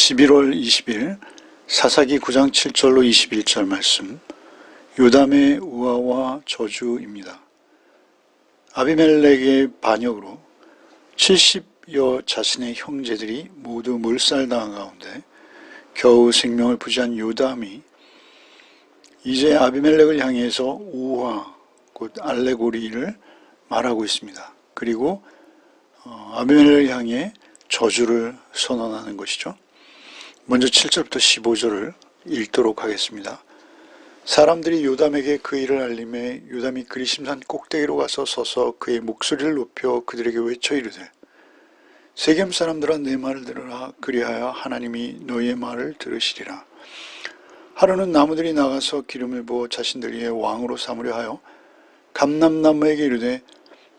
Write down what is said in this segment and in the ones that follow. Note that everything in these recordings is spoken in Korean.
11월 20일 사사기 9장 7절로 21절 말씀, 요담의 우화와 저주입니다. 아비멜렉의 반역으로 70여 자신의 형제들이 모두 몰살당한 가운데 겨우 생명을 부지한 요담이 이제 아비멜렉을 향해서 우화, 곧 알레고리를 말하고 있습니다. 그리고 아비멜렉을 향해 저주를 선언하는 것이죠. 먼저 7절부터 15절을 읽도록 하겠습니다. 사람들이 요담에게 그 일을 알림해 요담이 그리심산 꼭대기로 가서 서서 그의 목소리를 높여 그들에게 외쳐 이르되, 세겜 사람들아 내 말을 들으라. 그리하여 하나님이 너희의 말을 들으시리라. 하루는 나무들이 나가서 기름을 부어 자신들 위에 왕으로 삼으려 하여 감람나무에게 이르되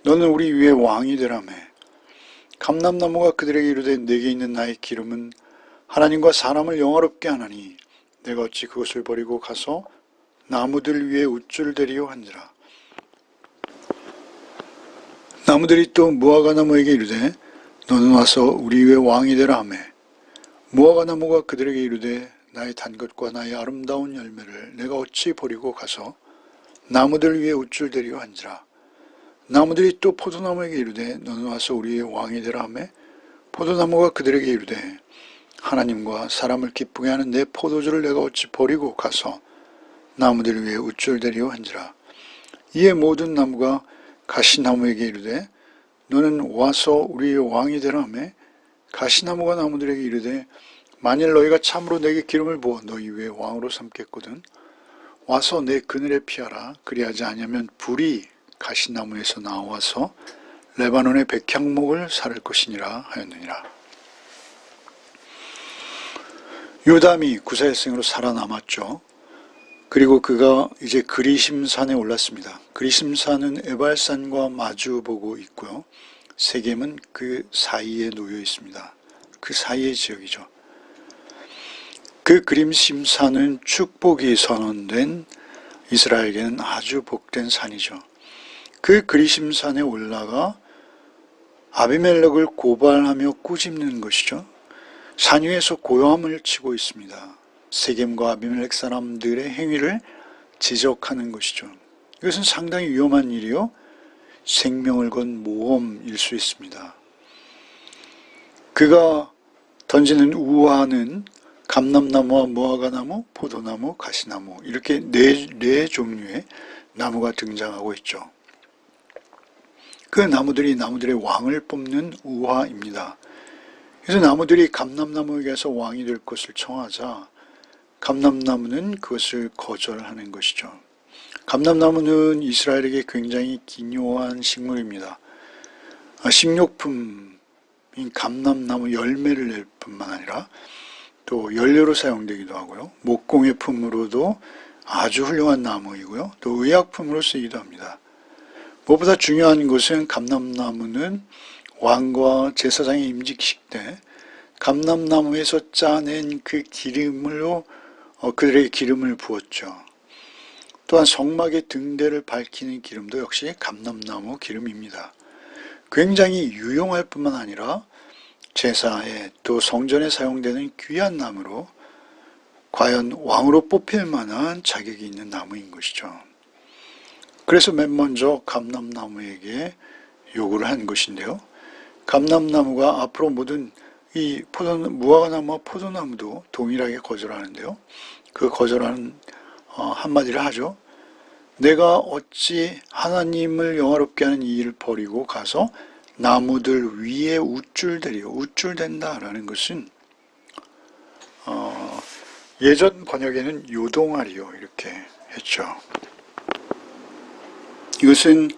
너는 우리 위에 왕이 되라매. 감람나무가 그들에게 이르되 내게 있는 나의 기름은 하나님과 사람을 영화롭게 하나니 내가 어찌 그것을 버리고 가서 나무들 위에 우쭐대리요 한지라. 나무들이 또 무화과나무에게 이르되 너는 와서 우리 위에 왕이 되라 하매. 무화과나무가 그들에게 이르되 나의 단 것과 나의 아름다운 열매를 내가 어찌 버리고 가서 나무들 위에 우쭐대리요 한지라. 나무들이 또 포도나무에게 이르되 너는 와서 우리 위에 왕이 되라 하매. 포도나무가 그들에게 이르되 하나님과 사람을 기쁘게 하는 내 포도주를 내가 어찌 버리고 가서 나무들 위에 우쭐대리요 한지라. 이에 모든 나무가 가시나무에게 이르되 너는 와서 우리의 왕이 되라 하매. 가시나무가 나무들에게 이르되 만일 너희가 참으로 내게 기름을 부어 너희 위에 왕으로 삼겠거든 와서 내 그늘에 피하라. 그리하지 아니하면 불이 가시나무에서 나와서 레바논의 백향목을 사를 것이니라 하였느니라. 요담이 구사일생으로 살아남았죠. 그리고 그가 이제 그리심산에 올랐습니다. 그리심산은 에발산과 마주보고 있고요. 세겜은 그 사이에 놓여 있습니다. 그 사이의 지역이죠. 그 그리심산은 축복이 선언된 이스라엘에게는 아주 복된 산이죠. 그 그리심산에 올라가 아비멜렉을 고발하며 꾸짖는 것이죠. 산 위에서 고요함을 치고 있습니다. 세겜과 아비멜렉 사람들의 행위를 지적하는 것이죠. 이것은 상당히 위험한 일이요, 생명을 건 모험일 수 있습니다. 그가 던지는 우화는 감람나무와 무화과나무, 포도나무, 가시나무 이렇게 네 종류의 나무가 등장하고 있죠. 그 나무들이 나무들의 왕을 뽑는 우화입니다. 그래서 나무들이 감람나무에게서 왕이 될 것을 청하자 감람나무는 그것을 거절하는 것이죠. 감람나무는 이스라엘에게 굉장히 기묘한 식물입니다. 식료품인 감람나무 열매를 낼 뿐만 아니라 또 연료로 사용되기도 하고요. 목공예품으로도 아주 훌륭한 나무이고요. 또 의약품으로 쓰기도 합니다. 무엇보다 중요한 것은 감람나무는 왕과 제사장의 임직식 때 감람나무에서 짜낸 그 기름으로 그들에게 기름을 부었죠. 또한 성막의 등대를 밝히는 기름도 역시 감람나무 기름입니다. 굉장히 유용할 뿐만 아니라 제사에 또 성전에 사용되는 귀한 나무로 과연 왕으로 뽑힐 만한 자격이 있는 나무인 것이죠. 그래서 맨 먼저 감람나무에게 요구를 한 것인데요. 감람나무가 앞으로 모든 이 무화과나무와 포도나무도 동일하게 거절하는데요. 그 거절하는 한마디를 하죠. 내가 어찌 하나님을 영화롭게 하는 이 일을 버리고 가서 나무들 위에 우쭐대리요. 우쭐댄다라는 것은 예전 번역에는 요동하리요 이렇게 했죠. 이것은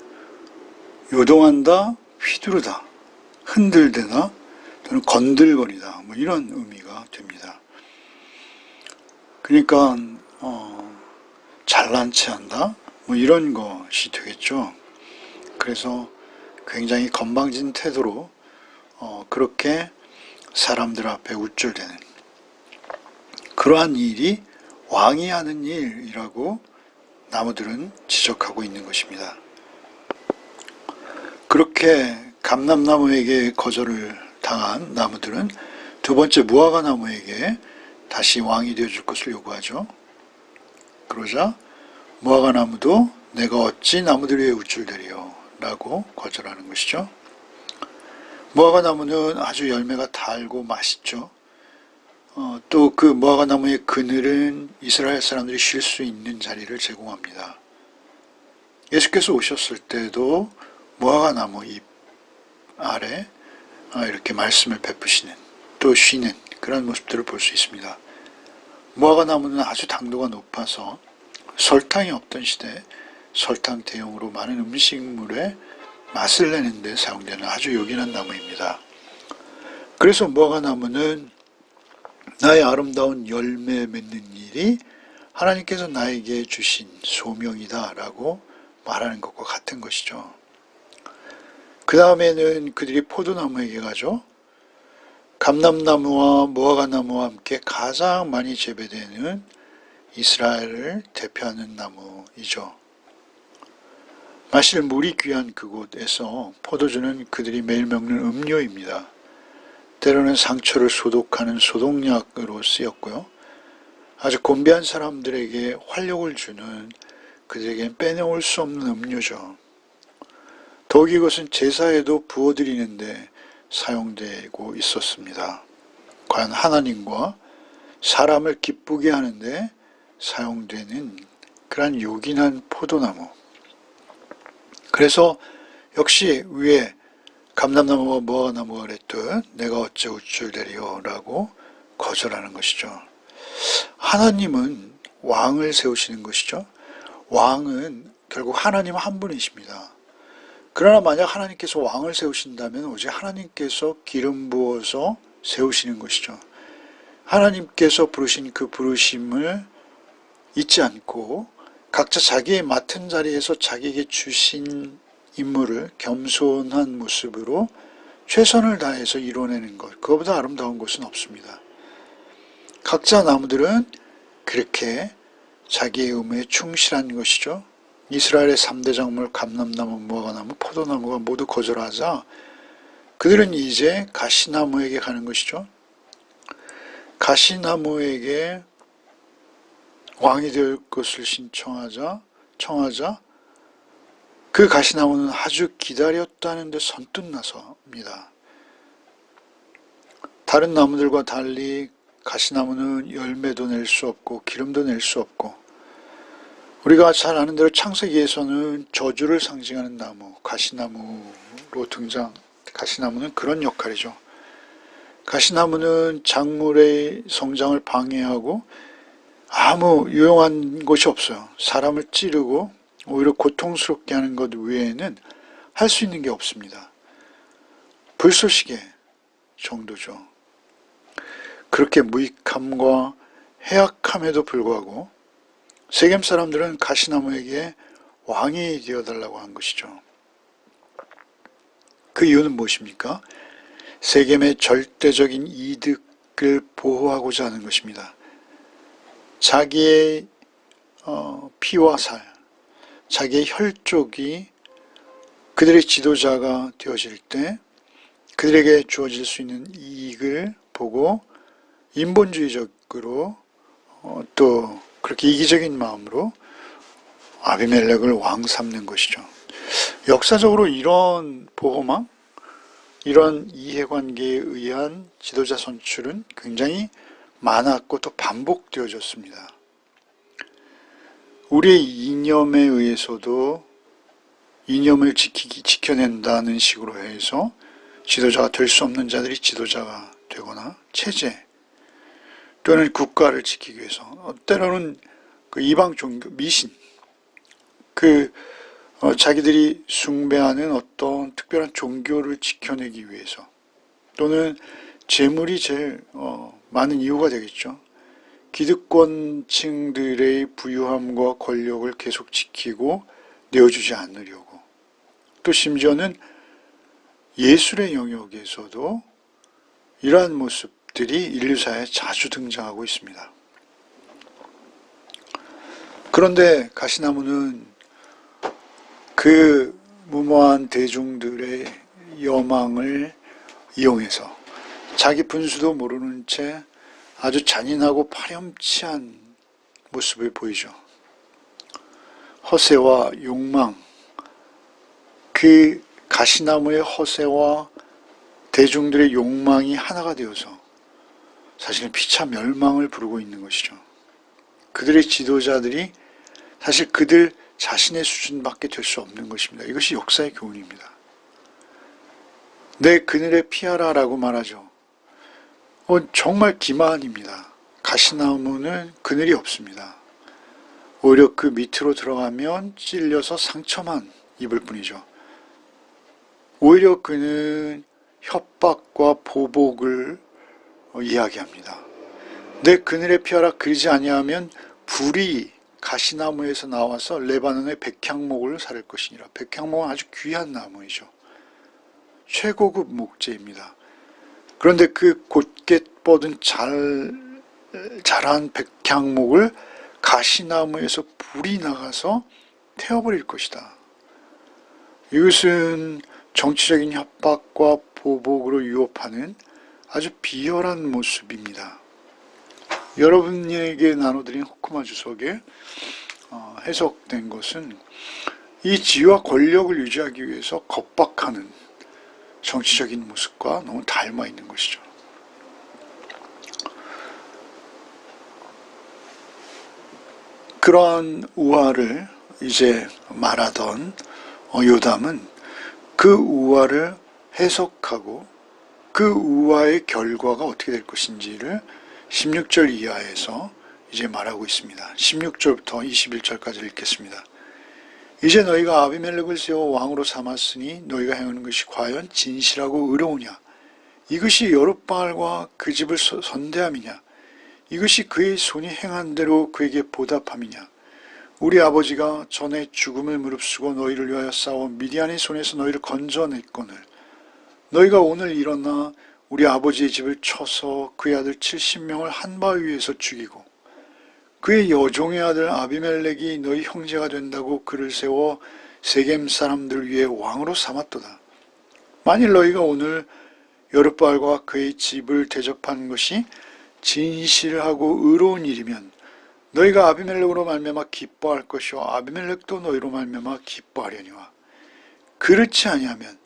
요동한다, 휘두르다, 흔들대다, 또는 건들거리다 뭐 이런 의미가 됩니다. 그러니까 잘난 체한다 뭐 이런 것이 되겠죠. 그래서 굉장히 건방진 태도로 그렇게 사람들 앞에 우쭐대는 그러한 일이 왕이 하는 일이라고 나무들은 지적하고 있는 것입니다. 그렇게 감람나무에게 거절을 당한 나무들은 두 번째 무화과 나무에게 다시 왕이 되어줄 것을 요구하죠. 그러자 무화과 나무도 내가 어찌 나무들 위에 우쭐대리요 라고 거절하는 것이죠. 무화과 나무는 아주 열매가 달고 맛있죠. 또 그 무화과 나무의 그늘은 이스라엘 사람들이 쉴 수 있는 자리를 제공합니다. 예수께서 오셨을 때도 무화과 나무 잎 아래 이렇게 말씀을 베푸시는 또 쉬는 그런 모습들을 볼 수 있습니다. 무화과 나무는 아주 당도가 높아서 설탕이 없던 시대에 설탕 대용으로 많은 음식물에 맛을 내는 데 사용되는 아주 요긴한 나무입니다. 그래서 무화과 나무는 나의 아름다운 열매 맺는 일이 하나님께서 나에게 주신 소명이다 라고 말하는 것과 같은 것이죠. 그 다음에는 그들이 포도나무에게 가죠. 감람나무와 무화과나무와 함께 가장 많이 재배되는 이스라엘을 대표하는 나무이죠. 마실 물이 귀한 그곳에서 포도주는 그들이 매일 먹는 음료입니다. 때로는 상처를 소독하는 소독약으로 쓰였고요. 아주 곤비한 사람들에게 활력을 주는 그들에겐 빼놓을 수 없는 음료죠. 더욱 이것은 제사에도 부어드리는데 사용되고 있었습니다. 과연 하나님과 사람을 기쁘게 하는데 사용되는 그런 요긴한 포도나무. 그래서 역시 위에 감람나무와 무화과나무가 그랬듯 내가 어째 우쭐대리요 라고 거절하는 것이죠. 하나님은 왕을 세우시는 것이죠. 왕은 결국 하나님 한 분이십니다. 그러나 만약 하나님께서 왕을 세우신다면 오직 하나님께서 기름 부어서 세우시는 것이죠. 하나님께서 부르신 그 부르심을 잊지 않고 각자 자기의 맡은 자리에서 자기에게 주신 임무를 겸손한 모습으로 최선을 다해서 이뤄내는 것, 그것보다 아름다운 것은 없습니다. 각자 나무들은 그렇게 자기의 의무에 충실한 것이죠. 이스라엘의 3대 작물 감람나무, 무화과나무, 포도나무가 모두 거절하자 그들은 이제 가시나무에게 가는 것이죠. 가시나무에게 왕이 될 것을 청하자 그 가시나무는 아주 기다렸다는 데 선뜻 나섭니다. 다른 나무들과 달리 가시나무는 열매도 낼 수 없고 기름도 낼 수 없고 우리가 잘 아는 대로 창세기에서는 저주를 상징하는 나무, 가시나무로 가시나무는 그런 역할이죠. 가시나무는 작물의 성장을 방해하고 아무 유용한 것이 없어요. 사람을 찌르고 오히려 고통스럽게 하는 것 외에는 할 수 있는 게 없습니다. 불쏘시개 정도죠. 그렇게 무익함과 해악함에도 불구하고 세겜 사람들은 가시나무에게 왕이 되어달라고 한 것이죠. 그 이유는 무엇입니까? 세겜의 절대적인 이득을 보호하고자 하는 것입니다. 자기의 피와 살, 자기의 혈족이 그들의 지도자가 되어질 때 그들에게 주어질 수 있는 이익을 보고 인본주의적으로 또 그렇게 이기적인 마음으로 아비멜렉을 왕 삼는 것이죠. 역사적으로 이런 보호망, 이런 이해관계에 의한 지도자 선출은 굉장히 많았고 또 반복되어졌습니다. 우리의 이념에 의해서도 이념을 지켜낸다는 식으로 해서 지도자가 될 수 없는 자들이 지도자가 되거나 체제 또는 국가를 지키기 위해서 때로는 그 이방 종교 미신 자기들이 숭배하는 어떤 특별한 종교를 지켜내기 위해서 또는 재물이 제일 많은 이유가 되겠죠. 기득권층들의 부유함과 권력을 계속 지키고 내어주지 않으려고 또 심지어는 예술의 영역에서도 이러한 모습들이 인류사에 자주 등장하고 있습니다. 그런데 가시나무는 그 무모한 대중들의 여망을 이용해서 자기 분수도 모르는 채 아주 잔인하고 파렴치한 모습을 보이죠. 허세와 욕망, 그 가시나무의 허세와 대중들의 욕망이 하나가 되어서 사실은 피차 멸망을 부르고 있는 것이죠. 그들의 지도자들이 사실 그들 자신의 수준밖에 될 수 없는 것입니다. 이것이 역사의 교훈입니다. 내 그늘에 피하라 라고 말하죠. 정말 기만입니다. 가시나무는 그늘이 없습니다. 오히려 그 밑으로 들어가면 찔려서 상처만 입을 뿐이죠. 오히려 그는 협박과 보복을 이야기합니다. 내 그늘에 피하라 그러지 아니하면 불이 가시나무에서 나와서 레바논의 백향목을 사를 것이니라. 백향목은 아주 귀한 나무이죠. 최고급 목재입니다. 그런데 그 곧게 뻗은 자란 백향목을 가시나무에서 불이 나가서 태워버릴 것이다. 이것은 정치적인 협박과 보복으로 유혹하는 아주 비열한 모습입니다. 여러분에게 나눠드린 호쿠마 주석에 해석된 것은 이 지위와 권력을 유지하기 위해서 겁박하는 정치적인 모습과 너무 닮아 있는 것이죠. 그러한 우화를 이제 말하던 요담은 그 우화를 해석하고 그 우화의 결과가 어떻게 될 것인지를 16절 이하에서 이제 말하고 있습니다. 16절부터 21절까지 읽겠습니다. 이제 너희가 아비멜렉을 세워 왕으로 삼았으니 너희가 행하는 것이 과연 진실하고 의로우냐? 이것이 여룻바알과 그 집을 선대함이냐? 이것이 그의 손이 행한 대로 그에게 보답함이냐? 우리 아버지가 전에 죽음을 무릅쓰고 너희를 위하여 싸워 미디안의 손에서 너희를 건져냈거늘 너희가 오늘 일어나 우리 아버지의 집을 쳐서 그의 아들 70명을 한 바위 위에서 죽이고 그의 여종의 아들 아비멜렉이 너희 형제가 된다고 그를 세워 세겜 사람들 위에 왕으로 삼았도다. 만일 너희가 오늘 여룻바알과 그의 집을 대접한 것이 진실하고 의로운 일이면 너희가 아비멜렉으로 말미암아 기뻐할 것이요 아비멜렉도 너희로 말미암아 기뻐하려니와 그렇지 아니하면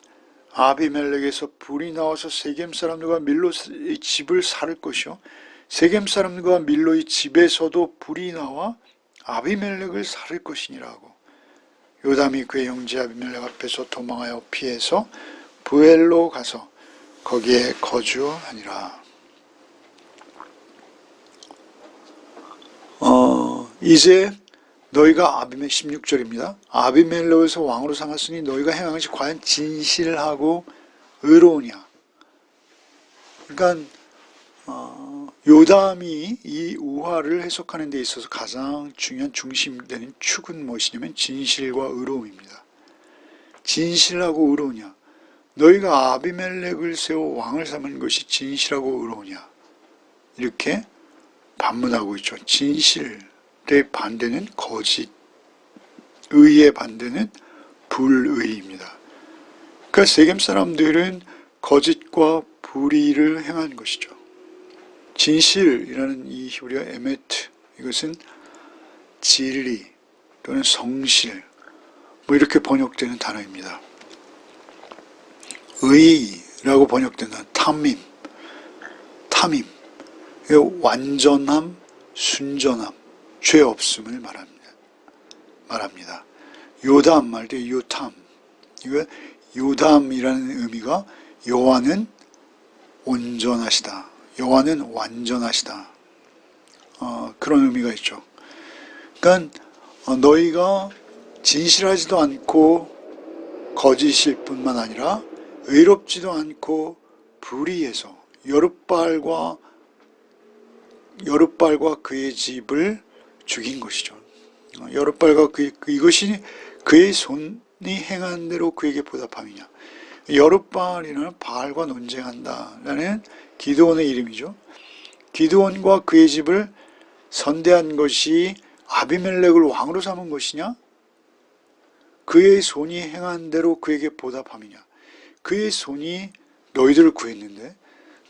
아비멜렉에서 불이 나와서 세겜 사람들과 밀로의 집을 살을 것이요 세겜 사람들과 밀로의 집에서도 불이 나와 아비멜렉을 살을 것이니라고. 요담이 그의 형제 아비멜렉 앞에서 도망하여 피해서 부엘로 가서 거기에 거주하니라. 이제 너희가 16절입니다. 아비멜렉에서 왕으로 삼았으니 너희가 행한 것이 과연 진실하고 의로우냐. 그러니까 요담이 이 우화를 해석하는 데 있어서 가장 중요한 중심되는 축은 무엇이냐면 진실과 의로움입니다. 진실하고 의로우냐. 너희가 아비멜렉을 세워 왕을 삼은 것이 진실하고 의로우냐. 이렇게 반문하고 있죠. 진실의 반대는 거짓, 의의 반대는 불의입니다. 그러니까 세겜 사람들은 거짓과 불의를 행한 것이죠. 진실이라는 이 히브리어 에메트, 이것은 진리 또는 성실, 이렇게 번역되는 단어입니다. 의라고 번역되는 탐임, 완전함, 순전함, 죄 없음을 말합니다. 요담 말 때 요탐, 이거 요담이라는 의미가 여호와는 온전하시다, 여호와는 완전하시다, 그런 의미가 있죠. 그러니까 너희가 진실하지도 않고 거짓일 뿐만 아니라 의롭지도 않고 불의해서 여룻바알과 그의 집을 죽인 것이죠. 여룻바알과 이것이 그의 손이 행한 대로 그에게 보답함이냐. 여룻바알이라는 바알과 논쟁한다라는 기드온의 이름이죠. 기드온과 그의 집을 선대한 것이 아비멜렉을 왕으로 삼은 것이냐? 그의 손이 행한 대로 그에게 보답함이냐? 그의 손이 너희들을 구했는데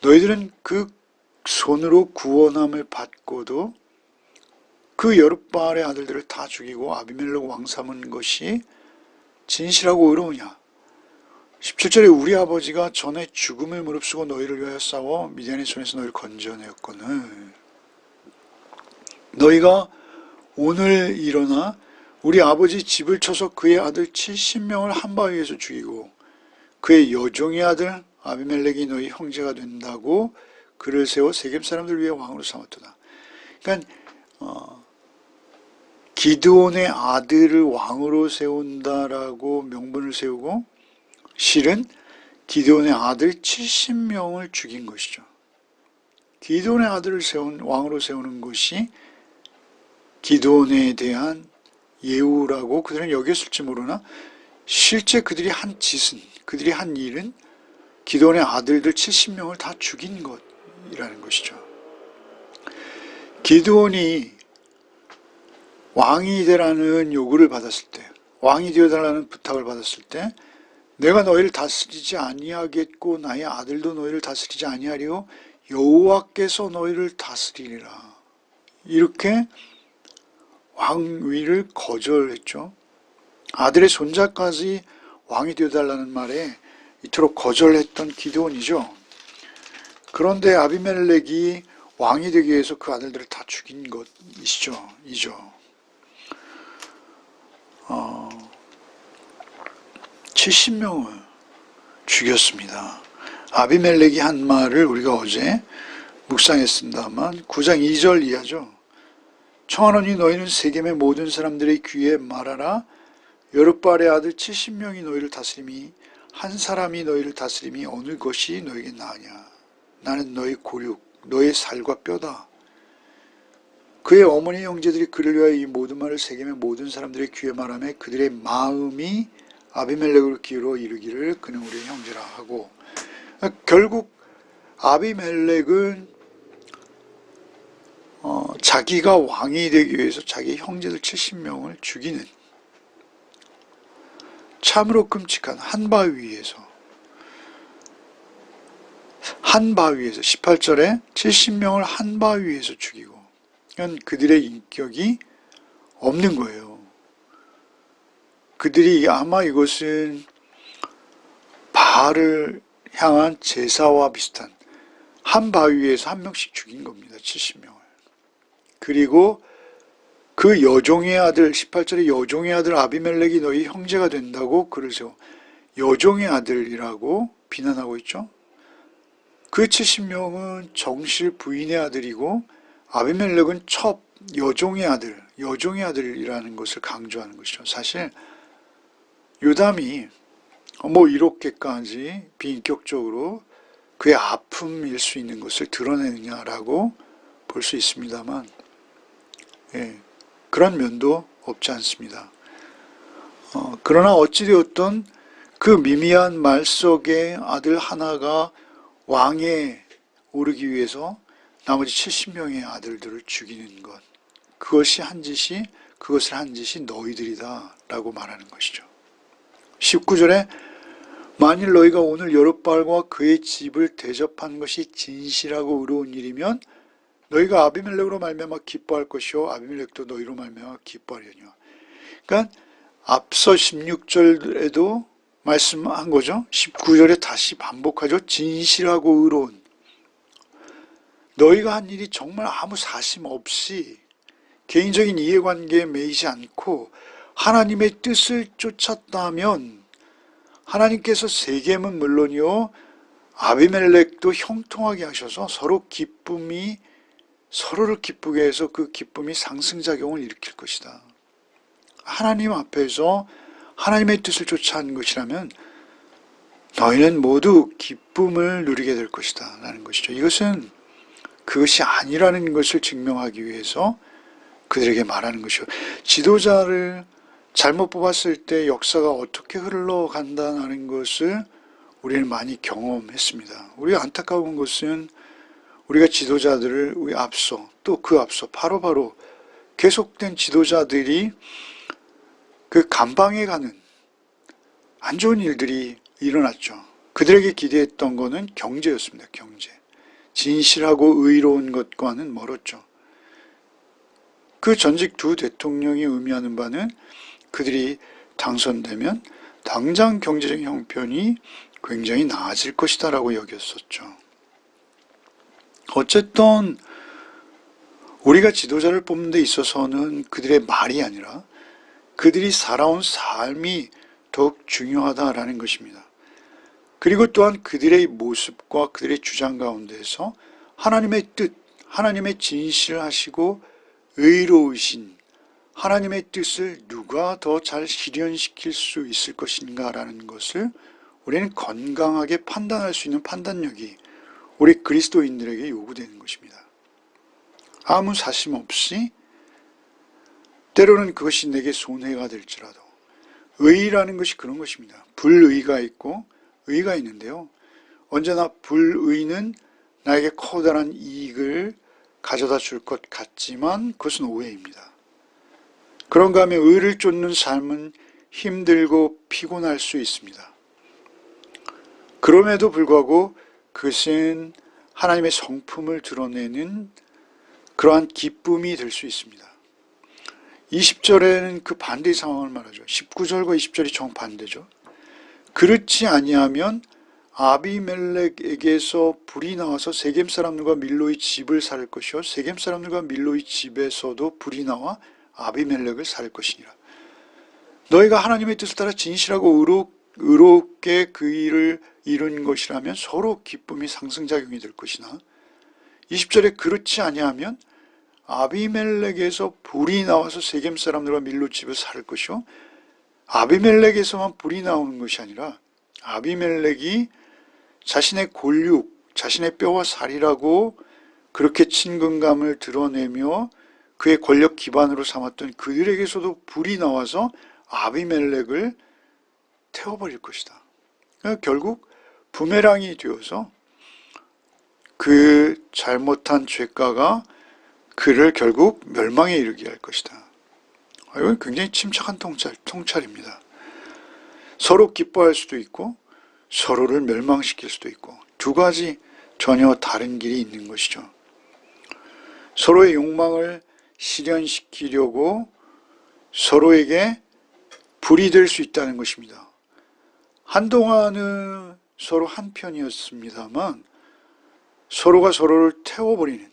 너희들은 그 손으로 구원함을 받고도 그 여룻바알의 아들들을 다 죽이고 아비멜렉 왕 삼은 것이 진실하고 의로우냐? 17절에 우리 아버지가 전에 죽음을 무릅쓰고 너희를 위하여 싸워 미디안의 손에서 너희를 건져내었거늘 너희가 오늘 일어나 우리 아버지 집을 쳐서 그의 아들 70명을 한 바위에서 죽이고 그의 여종의 아들 아비멜렉이 너희 형제가 된다고 그를 세워 세겜 사람들 위해 왕으로 삼았도다. 그러니까 기드온의 아들을 왕으로 세운다라고 명분을 세우고 실은 기드온의 아들 70명을 죽인 것이죠. 기드온의 아들을 왕으로 세우는 것이 기드온에 대한 예우라고 그들은 여겼을지 모르나 실제 그들이 한 짓은, 그들이 한 일은 기드온의 아들들 70명을 다 죽인 것이라는 것이죠. 기드온이 왕이 되라는 요구를 받았을 때, 왕이 되어달라는 부탁을 받았을 때 내가 너희를 다스리지 아니하겠고 나의 아들도 너희를 다스리지 아니하리요 여호와께서 너희를 다스리리라. 이렇게 왕위를 거절했죠. 아들의 손자까지 왕이 되어달라는 말에 이토록 거절했던 기드온이죠. 그런데 아비멜렉이 왕이 되기 위해서 그 아들들을 다 죽인 것이죠. 70명을 죽였습니다. 아비멜렉이 한 말을 우리가 어제 묵상했습니다만 9장 2절 이하죠. 청하노니 너희는 세겜의 모든 사람들의 귀에 말하라. 여룻바알의 아들 70명이 너희를 다스림이 한 사람이 너희를 다스림이 어느 것이 너에게 나으냐. 나는 너의 고륙 너의 살과 뼈다. 그의 어머니 형제들이 그를 위하여 이 모든 말을 세겜의 모든 사람들의 귀에 말하며 그들의 마음이 아비멜렉을 기울여 이르기를 그는 우리의 형제라 하고 결국 아비멜렉은 자기가 왕이 되기 위해서 자기 형제들 70명을 죽이는 참으로 끔찍한 한 바위에서 18절에 70명을 한 바위에서 죽이고 그들의 인격이 없는 거예요. 그들이 아마 이것은 바알을 향한 제사와 비슷한 한 바위에서 한 명씩 죽인 겁니다. 70명을. 그리고 그 여종의 아들 18절에 여종의 아들 아비멜렉이 너희 형제가 된다고 그를 세워 여종의 아들이라고 비난하고 있죠. 그 70명은 정실 부인의 아들이고 아비멜렉은 첩 여종의 아들이라는 것을 강조하는 것이죠. 사실 요담이 이렇게까지 비인격적으로 그의 아픔일 수 있는 것을 드러내느냐라고 볼 수 있습니다만 그런 면도 없지 않습니다. 그러나 어찌되었든 그 미미한 말 속에 아들 하나가 왕에 오르기 위해서 나머지 70명의 아들들을 죽이는 것 그것을 한 짓이 너희들이다 라고 말하는 것이죠. 19절에 만일 너희가 오늘 여룻바알과 그의 집을 대접한 것이 진실하고 의로운 일이면 너희가 아비멜렉으로 말미암아 기뻐할 것이요 아비멜렉도 너희로 말미암아 기뻐하려니와. 그러니까 앞서 16절에도 말씀한 거죠. 19절에 다시 반복하죠. 진실하고 의로운. 너희가 한 일이 정말 아무 사심 없이 개인적인 이해관계에 매이지 않고 하나님의 뜻을 쫓았다면 하나님께서 세겜은 물론이요 아비멜렉도 형통하게 하셔서 서로를 기쁘게 해서 그 기쁨이 상승작용을 일으킬 것이다. 하나님 앞에서 하나님의 뜻을 쫓아 한 것이라면 너희는 모두 기쁨을 누리게 될 것이다 라는 것이죠. 이것은 그것이 아니라는 것을 증명하기 위해서 그들에게 말하는 것이요. 지도자를 잘못 뽑았을 때 역사가 어떻게 흘러간다는 것을 우리는 많이 경험했습니다. 우리가 안타까운 것은 우리가 지도자들을 또 그 앞서 바로 계속된 지도자들이 그 감방에 가는 안 좋은 일들이 일어났죠. 그들에게 기대했던 것은 경제였습니다. 경제. 진실하고 의로운 것과는 멀었죠. 그 전직 두 대통령이 의미하는 바는 그들이 당선되면 당장 경제적 형편이 굉장히 나아질 것이다 라고 여겼었죠. 어쨌든 우리가 지도자를 뽑는 데 있어서는 그들의 말이 아니라 그들이 살아온 삶이 더욱 중요하다라는 것입니다. 그리고 또한 그들의 모습과 그들의 주장 가운데서 하나님의 뜻, 하나님의 진실하시고 의로우신 하나님의 뜻을 누가 더 잘 실현시킬 수 있을 것인가라는 것을 우리는 건강하게 판단할 수 있는 판단력이 우리 그리스도인들에게 요구되는 것입니다. 아무 사심 없이 때로는 그것이 내게 손해가 될지라도 의라는 것이 그런 것입니다. 불의가 있고 의가 있는데요. 언제나 불의는 나에게 커다란 이익을 가져다 줄 것 같지만 그것은 오해입니다. 그런가 하면 의를 쫓는 삶은 힘들고 피곤할 수 있습니다. 그럼에도 불구하고 그것은 하나님의 성품을 드러내는 그러한 기쁨이 될 수 있습니다. 20절에는 그 반대의 상황을 말하죠. 19절과 20절이 정반대죠. 그렇지 아니하면 아비멜렉에게서 불이 나와서 세겜 사람들과 밀로의 집을 살 것이요 세겜 사람들과 밀로의 집에서도 불이 나와 아비멜렉을 살 것이니라. 너희가 하나님의 뜻을 따라 진실하고 의롭게 그 일을 이룬 것이라면 서로 기쁨이 상승작용이 될 것이나 20절에 그렇지 아니하면 아비멜렉에서 불이 나와서 세겜 사람들과 밀로 집을 살 것이요 아비멜렉에서만 불이 나오는 것이 아니라 아비멜렉이 자신의 골육, 자신의 뼈와 살이라고 그렇게 친근감을 드러내며 그의 권력 기반으로 삼았던 그들에게서도 불이 나와서 아비멜렉을 태워버릴 것이다. 결국 부메랑이 되어서 그 잘못한 죄가가 그를 결국 멸망에 이르게 할 것이다. 이건 굉장히 침착한 통찰입니다. 서로 기뻐할 수도 있고 서로를 멸망시킬 수도 있고 두 가지 전혀 다른 길이 있는 것이죠. 서로의 욕망을 실현시키려고 서로에게 불이 될 수 있다는 것입니다. 한동안은 서로 한편이었습니다만 서로가 서로를 태워버리는,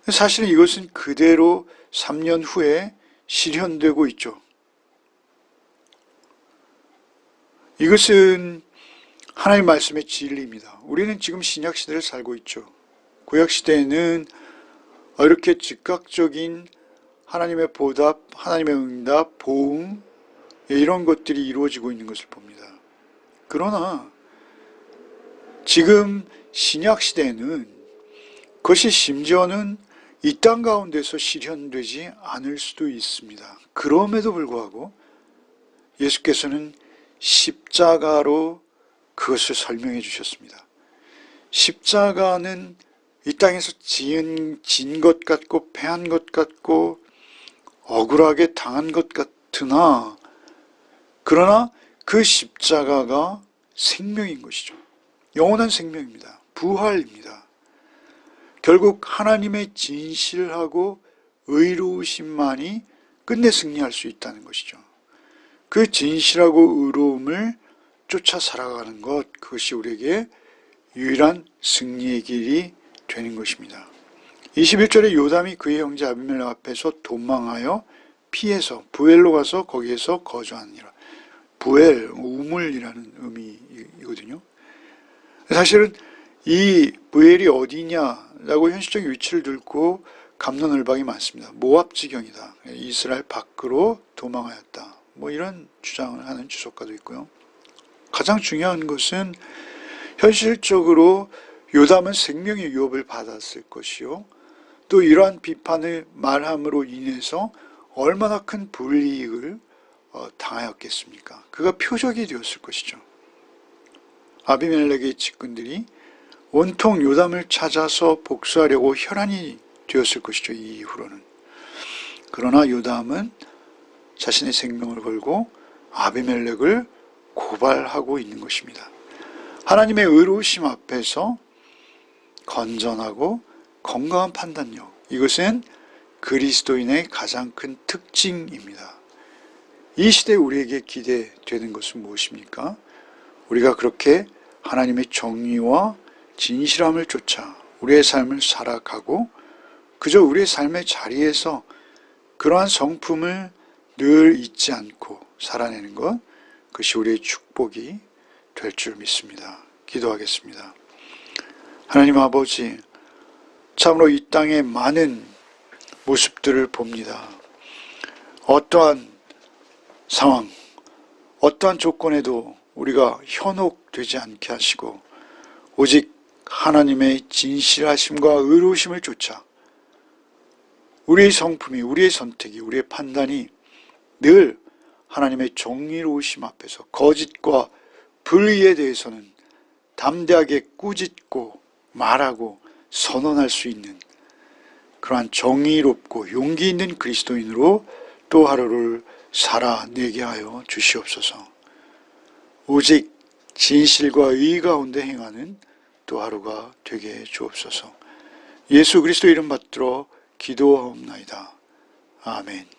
사실은 이것은 그대로 3년 후에 실현되고 있죠. 이것은 하나님의 말씀의 진리입니다. 우리는 지금 신약시대를 살고 있죠. 구약시대에는 이렇게 즉각적인 하나님의 보답, 하나님의 응답, 보응 이런 것들이 이루어지고 있는 것을 봅니다. 그러나 지금 신약시대에는 그것이 심지어는 이 땅 가운데서 실현되지 않을 수도 있습니다. 그럼에도 불구하고 예수께서는 십자가로 그것을 설명해 주셨습니다. 십자가는 이 땅에서 진 것 같고 패한 것 같고 억울하게 당한 것 같으나 그러나 그 십자가가 생명인 것이죠. 영원한 생명입니다. 부활입니다. 결국 하나님의 진실하고 의로우심만이 끝내 승리할 수 있다는 것이죠. 그 진실하고 의로움을 쫓아 살아가는 것, 그것이 우리에게 유일한 승리의 길이 되는 것입니다. 21절에 요담이 그의 형제 아비멜렉 앞에서 도망하여 피해서 부엘로 가서 거기에서 거주하니라. 부엘, 우물이라는 의미이거든요. 사실은 이 부엘이 어디냐라고 현실적인 위치를 들고 갑론을박이 많습니다. 모압 지경이다. 이스라엘 밖으로 도망하였다. 이런 주장을 하는 주석가도 있고요. 가장 중요한 것은 현실적으로 요담은 생명의 위협을 받았을 것이요. 또 이러한 비판을 말함으로 인해서 얼마나 큰 불이익을 당하였겠습니까? 그가 표적이 되었을 것이죠. 아비멜렉의 측근들이 온통 요담을 찾아서 복수하려고 혈안이 되었을 것이죠. 이 이후로는. 그러나 요담은 자신의 생명을 걸고 아비멜렉을 고발하고 있는 것입니다. 하나님의 의로우심 앞에서 건전하고 건강한 판단력, 이것은 그리스도인의 가장 큰 특징입니다. 이 시대에 우리에게 기대되는 것은 무엇입니까? 우리가 그렇게 하나님의 정의와 진실함을 쫓아 우리의 삶을 살아가고 그저 우리의 삶의 자리에서 그러한 성품을 늘 잊지 않고 살아내는 것, 그것이 우리의 축복이 될 줄 믿습니다. 기도하겠습니다. 하나님 아버지, 참으로 이 땅에 많은 모습들을 봅니다. 어떠한 상황, 어떠한 조건에도 우리가 현혹되지 않게 하시고 오직 하나님의 진실하심과 의로우심을 쫓아 우리의 성품이, 우리의 선택이, 우리의 판단이 늘 하나님의 정의로우심 앞에서 거짓과 불의에 대해서는 담대하게 꾸짖고 말하고 선언할 수 있는 그러한 정의롭고 용기 있는 그리스도인으로 또 하루를 살아내게 하여 주시옵소서. 오직 진실과 의 가운데 행하는 또 하루가 되게 해 주옵소서. 예수 그리스도 이름 받들어 기도하옵나이다. 아멘.